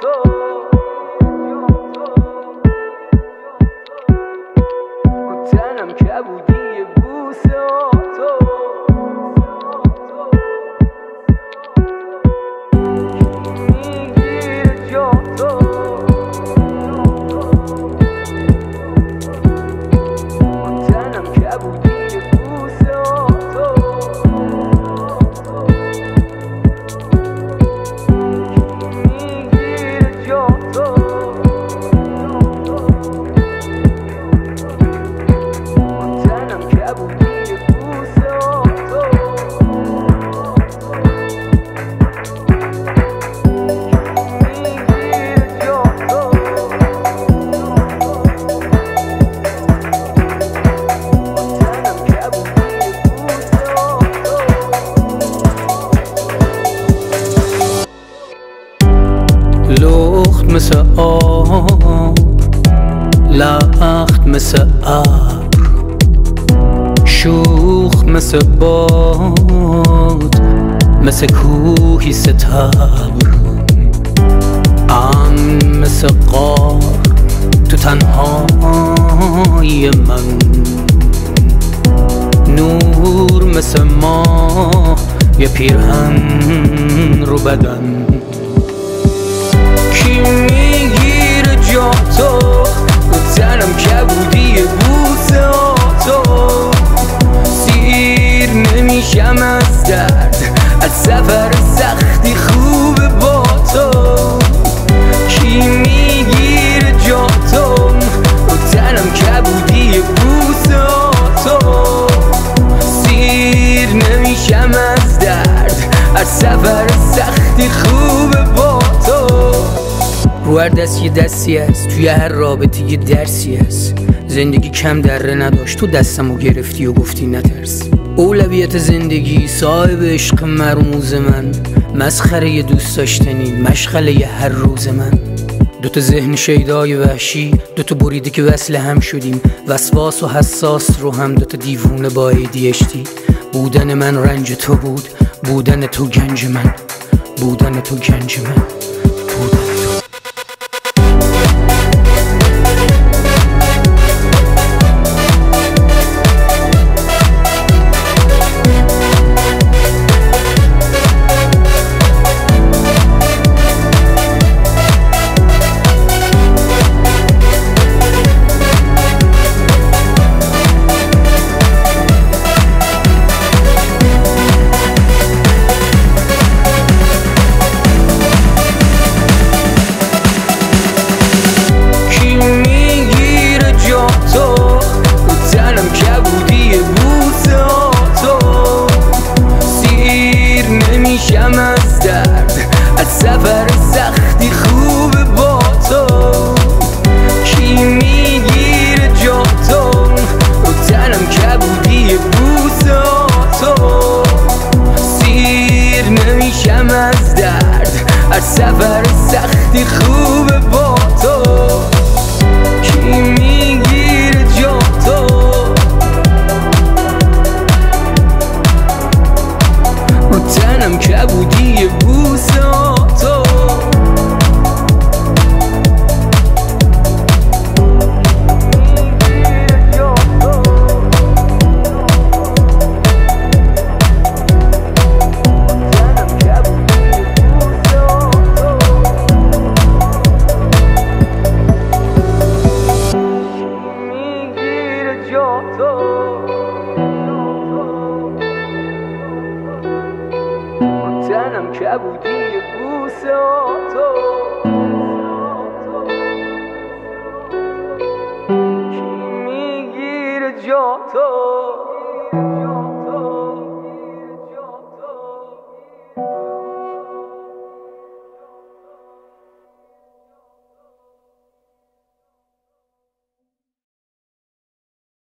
تنم کبودی بوسه تو میگیره جا تو تنم کبودی بوسه تو میگیره جا تو لخت مثل آب، لخت مثل ابر، شوخ مثل باد، مثل کوهی ستبر، امن مثل غار تو تنهای من، نور مثل ماه یه پیرهن رو بدن. کی میگیره جا تو تنم کبودی بوسه تو سیر نمیشم از درد از سفر سختی خوب با تو. کی میگیره جا تو تنم کبودی بوسه تو سیر نمیشم از درد از سفر سختی خوب با تو. رو هر دست یه دستی هست، توی هر رابطه یه درسی هست. زندگی کم دره نداشت، تو دستمو گرفتی و گفتی نترس. اولویت زندگی صاحب عشق مرموز من، مسخره یه دوست داشتنی مشغله یه هر روز من. دوتا ذهن شیدای وحشی، دوتا بریده که وصل هم شدیم، وسواس و حساس رو هم دوتا دیوونه با ADHD. بودن من رنج تو بود، بودن تو گنج من، بودن تو گنج من، بودن تو. سفر سختی خوب با تو. کی میگیره جا تو تنم کبودی بوسه تو سیر نمیشم از درد از سفر سختی خوب با تو. کی میگیره جا تو تنم کبودی بوسه تو. تنم کبودی بوسه تو کی میگیره جا تو.